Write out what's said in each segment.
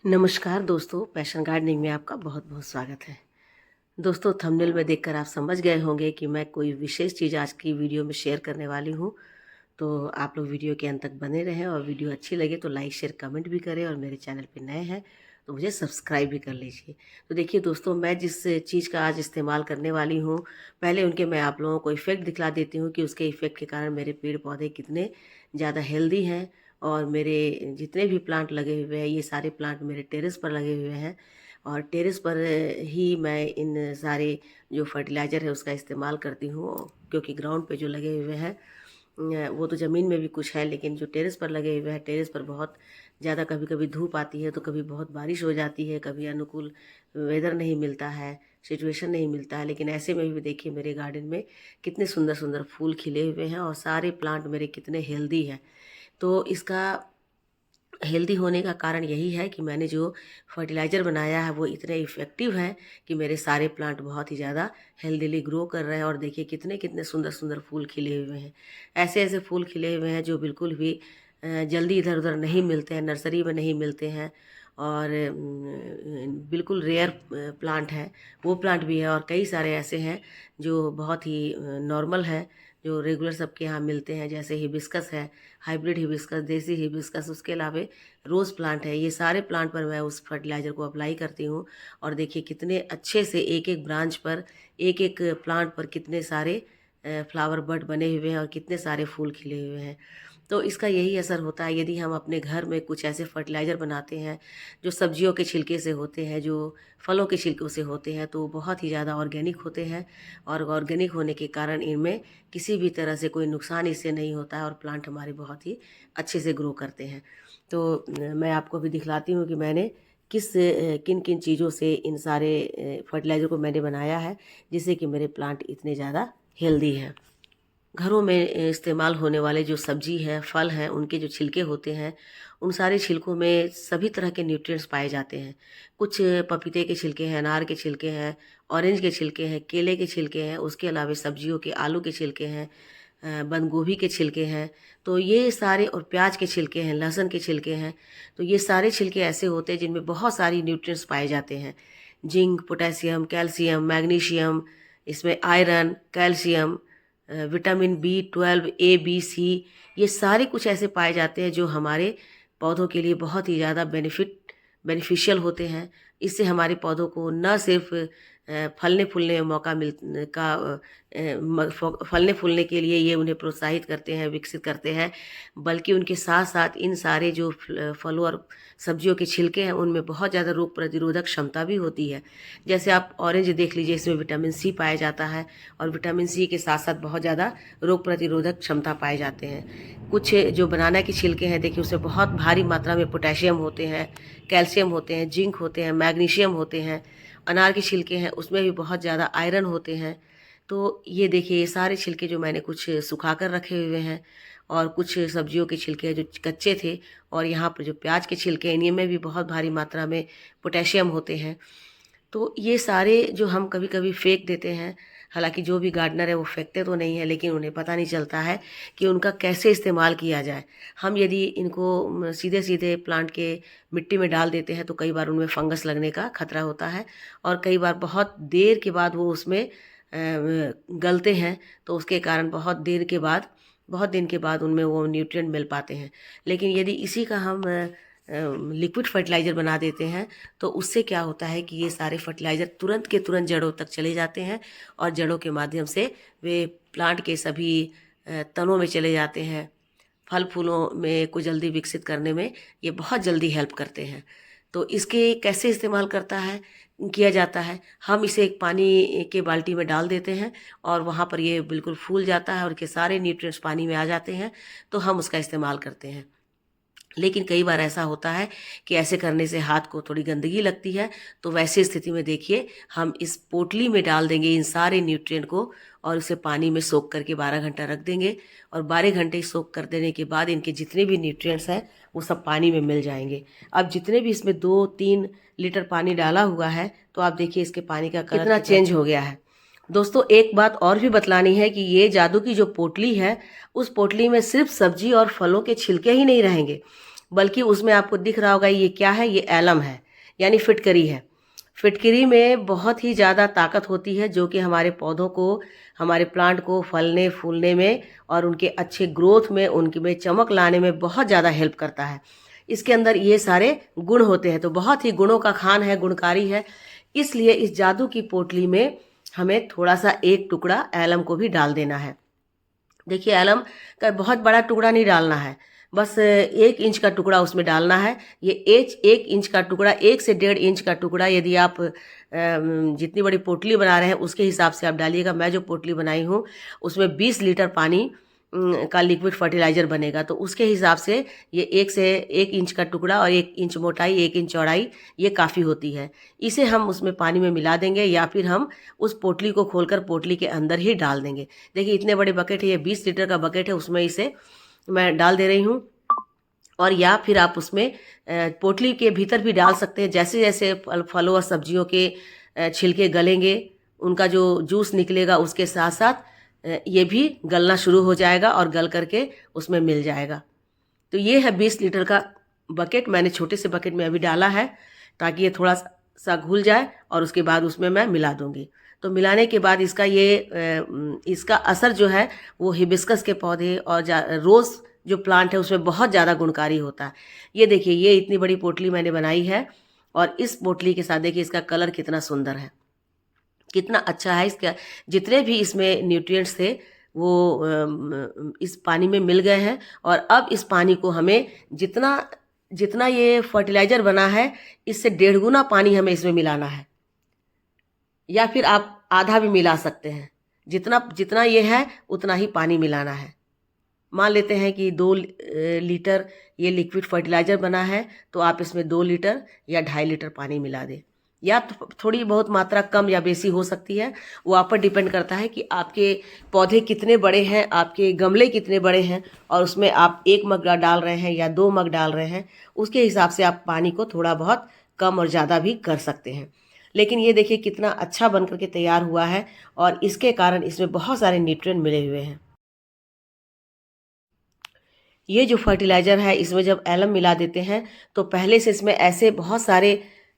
नमस्कार दोस्तों, passion gardening में आपका बहुत बहुत स्वागत है। दोस्तों, थंबनेल में देखकर आप समझ गए होंगे कि मैं कोई विशेष चीज़ आज की वीडियो में शेयर करने वाली हूँ। तो आप लोग वीडियो के अंत तक बने रहें और वीडियो अच्छी लगे तो लाइक शेयर कमेंट भी करें, और मेरे चैनल पे नए हैं तो मुझे सब्सक्राइब भी कर लीजिए। तो देखिए दोस्तों, मैं जिस चीज़ का आज इस्तेमाल करने वाली हूँ, पहले उनके मैं आप लोगों को इफ़ेक्ट दिखला देती हूँ कि उसके इफ़ेक्ट के कारण मेरे पेड़ पौधे कितने ज़्यादा हेल्दी हैं। और मेरे जितने भी प्लांट लगे हुए हैं, ये सारे प्लांट मेरे टेरेस पर लगे हुए हैं। और टेरेस पर ही मैं इन सारे जो फर्टिलाइज़र है उसका इस्तेमाल करती हूँ, क्योंकि ग्राउंड पे जो लगे हुए हैं वो तो ज़मीन में भी कुछ है, लेकिन जो टेरेस पर लगे हुए हैं, टेरेस पर बहुत ज़्यादा कभी कभी धूप आती है तो कभी बहुत बारिश हो जाती है, कभी अनुकूल वेदर नहीं मिलता है, सिचुएशन नहीं मिलता है। लेकिन ऐसे में भी देखिए मेरे गार्डन में कितने सुंदर सुंदर फूल खिले हुए हैं और सारे प्लांट मेरे कितने हेल्दी हैं। तो इसका हेल्दी होने का कारण यही है कि मैंने जो फर्टिलाइज़र बनाया है वो इतने इफ़ेक्टिव है कि मेरे सारे प्लांट बहुत ही ज़्यादा हेल्दीली ग्रो कर रहे हैं। और देखिए कितने कितने सुंदर सुंदर फूल खिले हुए हैं। ऐसे ऐसे फूल खिले हुए हैं जो बिल्कुल भी जल्दी इधर उधर नहीं मिलते हैं, नर्सरी में नहीं मिलते हैं। और बिल्कुल रेयर प्लांट है, वो प्लांट भी है। और कई सारे ऐसे हैं जो बहुत ही नॉर्मल है, जो रेगुलर सबके यहाँ मिलते हैं, जैसे हिबिस्कस है, हाइब्रिड हिबिस्कस, देसी हिबिस्कस, उसके अलावा रोज़ प्लांट है। ये सारे प्लांट पर मैं उस फर्टिलाइज़र को अप्लाई करती हूँ। और देखिए कितने अच्छे से एक एक ब्रांच पर, एक एक प्लांट पर कितने सारे फ्लावर बड बने हुए हैं और कितने सारे फूल खिले हुए हैं। तो इसका यही असर होता है यदि हम अपने घर में कुछ ऐसे फर्टिलाइज़र बनाते हैं जो सब्जियों के छिलके से होते हैं, जो फलों के छिलकों से होते हैं, तो बहुत ही ज़्यादा ऑर्गेनिक होते हैं। और ऑर्गेनिक होने के कारण इनमें किसी भी तरह से कोई नुकसान इससे नहीं होता है और प्लांट हमारे बहुत ही अच्छे से ग्रो करते हैं। तो मैं आपको भी दिखलाती हूँ कि मैंने किन किन चीज़ों से इन सारे फर्टिलाइज़र को मैंने बनाया है, जिससे कि मेरे प्लांट इतने ज़्यादा हेल्दी हैं। घरों में इस्तेमाल होने वाले जो सब्जी है, फल हैं, उनके जो छिलके होते हैं, उन सारे छिलकों में सभी तरह के न्यूट्रिएंट्स पाए जाते हैं। कुछ पपीते के छिलके हैं, अनार के छिलके हैं, ऑरेंज के छिलके हैं, केले के छिलके हैं, उसके अलावा सब्जियों के आलू के छिलके हैं, बंद गोभी के छिलके हैं। तो ये सारे, और प्याज के छिलके हैं, लहसुन के छिलके हैं। तो ये सारे छिलके ऐसे होते हैं जिनमें बहुत सारी न्यूट्रिएंट्स पाए जाते हैं। जिंक, पोटेशियम, कैल्शियम, मैग्नीशियम, इसमें iron, calcium, vitamin B12, A, B, C, ये सारे कुछ ऐसे पाए जाते हैं जो हमारे पौधों के लिए बहुत ही ज़्यादा बेनिफिशियल होते हैं। इससे हमारे पौधों को न सिर्फ फलने फूलने में मौका फलने फूलने के लिए ये उन्हें प्रोत्साहित करते हैं, विकसित करते हैं, बल्कि उनके साथ साथ इन सारे जो फलों और सब्जियों के छिलके हैं उनमें बहुत ज़्यादा रोग प्रतिरोधक क्षमता भी होती है। जैसे आप ऑरेंज देख लीजिए, इसमें विटामिन C पाया जाता है, और विटामिन C के साथ साथ बहुत ज़्यादा रोग प्रतिरोधक क्षमता पाए जाते हैं। कुछ जो बनाना के छिलके हैं, देखिए उसमें बहुत भारी मात्रा में पोटेशियम होते हैं, कैल्शियम होते हैं, जिंक होते हैं, मैग्नीशियम होते हैं। अनार के छिलके हैं, उसमें भी बहुत ज़्यादा आयरन होते हैं। तो ये देखिए, ये सारे छिलके जो मैंने कुछ सुखा कर रखे हुए हैं, और कुछ सब्जियों के छिलके हैं जो कच्चे थे, और यहाँ पर जो प्याज के छिलके हैं, इनमें भी बहुत भारी मात्रा में पोटेशियम होते हैं। तो ये सारे जो हम कभी कभी फेंक देते हैं, हालांकि जो भी गार्डनर है वो फेंकते तो नहीं है, लेकिन उन्हें पता नहीं चलता है कि उनका कैसे इस्तेमाल किया जाए। हम यदि इनको सीधे सीधे प्लांट के मिट्टी में डाल देते हैं तो कई बार उनमें फंगस लगने का खतरा होता है, और कई बार बहुत देर के बाद वो उसमें गलते हैं, तो उसके कारण बहुत दिन के बाद उनमें वो न्यूट्रिएंट मिल पाते हैं। लेकिन यदि इसी का हम लिक्विड फर्टिलाइज़र बना देते हैं तो उससे क्या होता है कि ये सारे फर्टिलाइज़र तुरंत के तुरंत जड़ों तक चले जाते हैं, और जड़ों के माध्यम से वे प्लांट के सभी तनों में चले जाते हैं। फल फूलों में को जल्दी विकसित करने में ये बहुत जल्दी हेल्प करते हैं। तो इसके कैसे इस्तेमाल किया जाता है, हम इसे एक पानी के बाल्टी में डाल देते हैं, और वहाँ पर ये बिल्कुल फूल जाता है और के सारे न्यूट्रिएंट्स पानी में आ जाते हैं, तो हम उसका इस्तेमाल करते हैं। लेकिन कई बार ऐसा होता है कि ऐसे करने से हाथ को थोड़ी गंदगी लगती है, तो वैसी स्थिति में देखिए हम इस पोटली में डाल देंगे इन सारे न्यूट्रिएंट को, और उसे पानी में सोख करके 12 घंटा रख देंगे। और 12 घंटे सोख कर देने के बाद इनके जितने भी न्यूट्रिएंट्स हैं वो सब पानी में मिल जाएंगे। अब जितने भी इसमें 2-3 लीटर पानी डाला हुआ है, तो आप देखिए इसके पानी का कलर कितना चेंज हो गया है। दोस्तों, एक बात और भी बतलानी है कि ये जादू की जो पोटली है, उस पोटली में सिर्फ सब्जी और फलों के छिलके ही नहीं रहेंगे, बल्कि उसमें आपको दिख रहा होगा ये क्या है, ये एलम है यानी फिटकरी है। फिटकरी में बहुत ही ज़्यादा ताकत होती है जो कि हमारे पौधों को, हमारे प्लांट को फलने फूलने में और उनके अच्छे ग्रोथ में, उनके में चमक लाने में बहुत ज़्यादा हेल्प करता है। इसके अंदर ये सारे गुण होते हैं, तो बहुत ही गुणों का खान है, गुणकारी है। इसलिए इस जादू की पोटली में हमें थोड़ा सा एक टुकड़ा एलम को भी डाल देना है। देखिए एलम का बहुत बड़ा टुकड़ा नहीं डालना है, बस 1 इंच का टुकड़ा उसमें डालना है। ये 1 इंच का टुकड़ा, 1 से 1.5 इंच का टुकड़ा, यदि आप जितनी बड़ी पोटली बना रहे हैं उसके हिसाब से आप डालिएगा। मैं जो पोटली बनाई हूँ उसमें 20 लीटर पानी का लिक्विड फर्टिलाइज़र बनेगा, तो उसके हिसाब से ये 1 से 1 इंच का टुकड़ा और 1 इंच मोटाई, 1 इंच चौड़ाई, ये काफ़ी होती है। इसे हम उसमें पानी में मिला देंगे या फिर हम उस पोटली को खोलकर पोटली के अंदर ही डाल देंगे। देखिए इतने बड़े बकेट है, ये 20 लीटर का बकेट है, उसमें इसे मैं डाल दे रही हूँ। और या फिर आप उसमें पोटली के भीतर भी डाल सकते हैं। जैसे जैसे फलों और सब्जियों के छिलके गलेंगे, उनका जो जूस निकलेगा, उसके साथ साथ ये भी गलना शुरू हो जाएगा और गल करके उसमें मिल जाएगा। तो ये है 20 लीटर का बकेट, मैंने छोटे से बकेट में अभी डाला है ताकि ये थोड़ा सा घुल जाए और उसके बाद उसमें मैं मिला दूंगी। तो मिलाने के बाद इसका असर जो है वो हिबिस्कस के पौधे और रोज़ जो प्लांट है उसमें बहुत ज़्यादा गुणकारी होता है। ये देखिए, ये इतनी बड़ी पोटली मैंने बनाई है और इस पोटली के साथ देखिए इसका कलर कितना सुंदर है, कितना अच्छा है। इसका जितने भी इसमें न्यूट्रिएंट्स थे वो इस पानी में मिल गए हैं। और अब इस पानी को हमें जितना जितना ये फर्टिलाइज़र बना है इससे 1.5 गुना पानी हमें इसमें मिलाना है, या फिर आप आधा भी मिला सकते हैं। जितना जितना ये है उतना ही पानी मिलाना है। मान लेते हैं कि 2 लीटर ये लिक्विड फर्टिलाइज़र बना है, तो आप इसमें 2 लीटर या 2.5 लीटर पानी मिला दें, या तो थोड़ी बहुत मात्रा कम या बेसी हो सकती है। वो आप पर डिपेंड करता है कि आपके पौधे कितने बड़े हैं, आपके गमले कितने बड़े हैं, और उसमें आप 1 मग डाल रहे हैं या 2 मग डाल रहे हैं, उसके हिसाब से आप पानी को थोड़ा बहुत कम और ज़्यादा भी कर सकते हैं। लेकिन ये देखिए कितना अच्छा बन करके तैयार हुआ है और इसके कारण इसमें बहुत सारे न्यूट्रिएंट मिले हुए हैं। ये जो फर्टिलाइज़र है इसमें जब एलम मिला देते हैं तो पहले से इसमें ऐसे बहुत सारे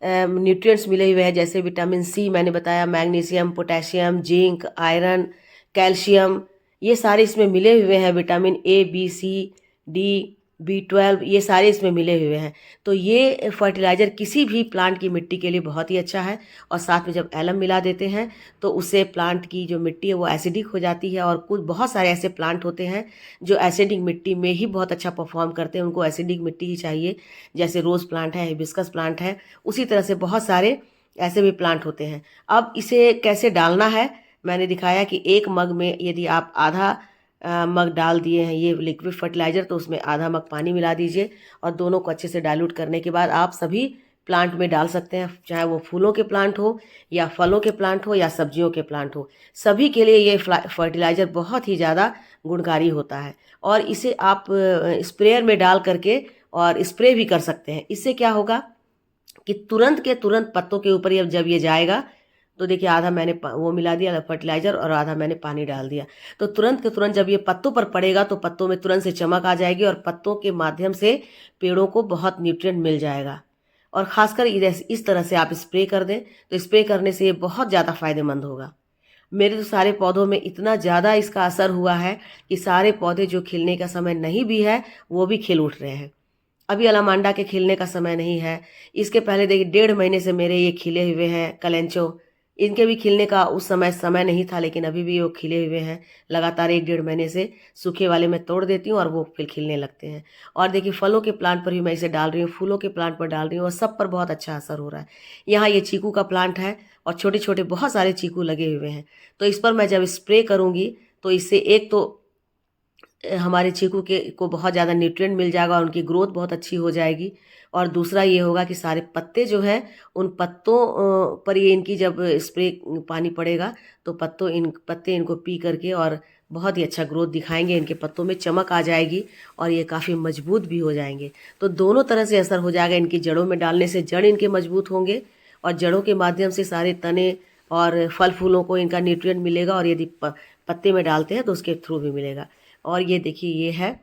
न्यूट्रिएंट्स मिले हुए हैं, जैसे विटामिन सी मैंने बताया, magnesium, potassium, zinc, iron, calcium, ये सारे इसमें मिले हुए हैं। Vitamin A, B, C, D, B12, ये सारे इसमें मिले हुए हैं। तो ये फर्टिलाइज़र किसी भी प्लांट की मिट्टी के लिए बहुत ही अच्छा है। और साथ में जब एलम मिला देते हैं तो उससे प्लांट की जो मिट्टी है वो एसिडिक हो जाती है। और कुछ बहुत सारे ऐसे प्लांट होते हैं जो एसिडिक मिट्टी में ही बहुत अच्छा परफॉर्म करते हैं, उनको एसिडिक मिट्टी ही चाहिए। जैसे रोज़ प्लांट है, हिबिस्कस प्लांट है, उसी तरह से बहुत सारे ऐसे भी प्लांट होते हैं। अब इसे कैसे डालना है मैंने दिखाया कि 1 मग में यदि आप आधा मग डाल दिए हैं ये लिक्विड फर्टिलाइज़र, तो उसमें आधा मग पानी मिला दीजिए और दोनों को अच्छे से डाइल्यूट करने के बाद आप सभी प्लांट में डाल सकते हैं, चाहे वो फूलों के प्लांट हो या फलों के प्लांट हो या सब्जियों के प्लांट हो। सभी के लिए ये फर्टिलाइज़र बहुत ही ज़्यादा गुणकारी होता है। और इसे आप स्प्रेयर में डाल करके और स्प्रे भी कर सकते हैं। इससे क्या होगा कि तुरंत के तुरंत पत्तों के ऊपर जब ये जाएगा तो देखिए आधा मैंने वो मिला दिया फर्टिलाइज़र और आधा मैंने पानी डाल दिया, तो तुरंत के तुरंत जब ये पत्तों पर पड़ेगा तो पत्तों में तुरंत से चमक आ जाएगी और पत्तों के माध्यम से पेड़ों को बहुत न्यूट्रिएंट मिल जाएगा। और ख़ासकर इस तरह से आप स्प्रे कर दें तो स्प्रे करने से ये बहुत ज़्यादा फ़ायदेमंद होगा। मेरे तो सारे पौधों में इतना ज़्यादा इसका असर हुआ है कि सारे पौधे जो खिलने का समय नहीं भी है वो भी खिल उठ रहे हैं। अभी अलामांडा के खिलने का समय नहीं है, इसके पहले देखिए 1.5 महीने से मेरे ये खिले हुए हैं कलेंचो, इनके भी खिलने का उस समय नहीं था, लेकिन अभी भी वो खिले हुए हैं। लगातार 1-1.5 महीने से सूखे वाले मैं तोड़ देती हूँ और वो फिर खिलने लगते हैं। और देखिए फलों के प्लांट पर भी मैं इसे डाल रही हूँ, फूलों के प्लांट पर डाल रही हूँ और सब पर बहुत अच्छा असर हो रहा है। यहाँ ये चीकू का प्लांट है और छोटे छोटे बहुत सारे चीकू लगे हुए हैं, तो इस पर मैं जब स्प्रे करूँगी तो इससे एक तो हमारे चीकू को बहुत ज़्यादा न्यूट्रिएंट मिल जाएगा और उनकी ग्रोथ बहुत अच्छी हो जाएगी। और दूसरा ये होगा कि सारे पत्ते जो हैं उन पत्तों पर ये इनकी जब स्प्रे पानी पड़ेगा तो पत्ते इनको पी करके और बहुत ही अच्छा ग्रोथ दिखाएंगे, इनके पत्तों में चमक आ जाएगी और ये काफ़ी मजबूत भी हो जाएंगे। तो दोनों तरह से असर हो जाएगा। इनकी जड़ों में डालने से जड़ इनके मजबूत होंगे और जड़ों के माध्यम से सारे तने और फल फूलों को इनका न्यूट्रिएंट मिलेगा, और यदि पत्ते में डालते हैं तो उसके थ्रू भी मिलेगा। और ये देखिए ये है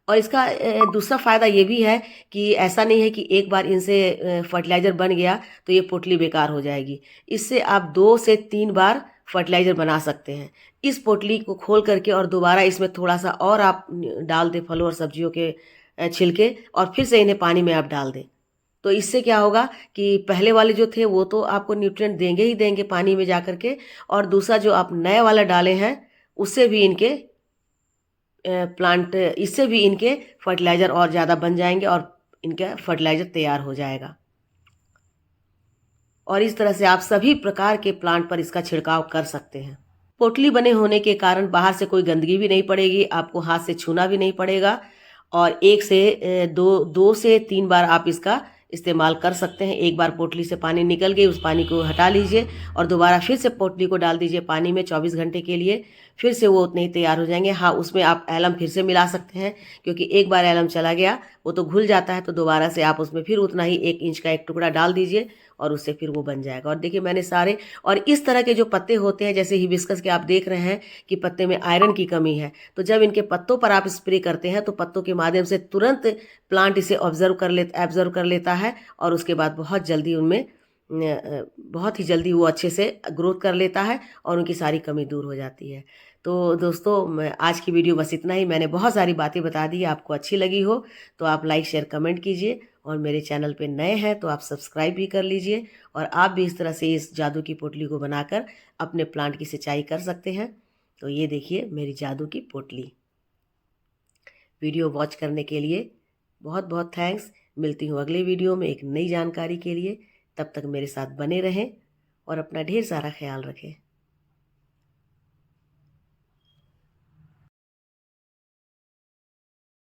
और इसका दूसरा फ़ायदा ये भी है कि ऐसा नहीं है कि एक बार इनसे फर्टिलाइज़र बन गया तो ये पोटली बेकार हो जाएगी। इससे आप 2 से 3 बार फर्टिलाइज़र बना सकते हैं। इस पोटली को खोल करके और दोबारा इसमें थोड़ा-सा और आप डाल दें फलों और सब्जियों के छिलके, और फिर से इन्हें पानी में आप डाल दें। तो इससे क्या होगा कि पहले वाले जो थे वो तो आपको न्यूट्रिएंट देंगे ही देंगे पानी में जा कर के, और दूसरा जो आप नया वाला डाले हैं उससे भी इनके प्लांट इससे भी इनके फर्टिलाइज़र और ज़्यादा बन जाएँगे और इनका फर्टिलाइज़र तैयार हो जाएगा। और इस तरह से आप सभी प्रकार के प्लांट पर इसका छिड़काव कर सकते हैं। पोटली बने होने के कारण बाहर से कोई गंदगी भी नहीं पड़ेगी, आपको हाथ से छूना भी नहीं पड़ेगा, और 1 से 2 से 3 बार आप इसका इस्तेमाल कर सकते हैं। एक बार पोटली से पानी निकल गई, उस पानी को हटा लीजिए और दोबारा फिर से पोटली को डाल दीजिए पानी में 24 घंटे के लिए, फिर से वो उतने ही तैयार हो जाएँगे। हाँ, उसमें आप एलम फिर से मिला सकते हैं, क्योंकि एक बार एलम चला गया वो तो घुल जाता है, तो दोबारा से आप उसमें फिर उतना ही 1 इंच का एक टुकड़ा डाल दीजिए और उससे फिर वो बन जाएगा। और देखिए मैंने सारे, और इस तरह के जो पत्ते होते हैं जैसे हिबिस्कस के, आप देख रहे हैं कि पत्ते में आयरन की कमी है, तो जब इनके पत्तों पर आप स्प्रे करते हैं तो पत्तों के माध्यम से तुरंत प्लांट इसे एब्जर्व कर लेता है, और उसके बाद बहुत जल्दी उनमें बहुत ही जल्दी वो अच्छे से ग्रोथ कर लेता है और उनकी सारी कमी दूर हो जाती है। तो दोस्तों, मैं आज की वीडियो बस इतना ही। मैंने बहुत सारी बातें बता दी, आपको अच्छी लगी हो तो आप लाइक शेयर कमेंट कीजिए, और मेरे चैनल पे नए हैं तो आप सब्सक्राइब भी कर लीजिए, और आप भी इस तरह से इस जादू की पोटली को बनाकर अपने प्लांट की सिंचाई कर सकते हैं। तो ये देखिए मेरी जादू की पोटली। वीडियो वॉच करने के लिए बहुत बहुत थैंक्स। मिलती हूँ अगले वीडियो में एक नई जानकारी के लिए। तब तक मेरे साथ बने रहें और अपना ढेर सारा ख्याल रखें।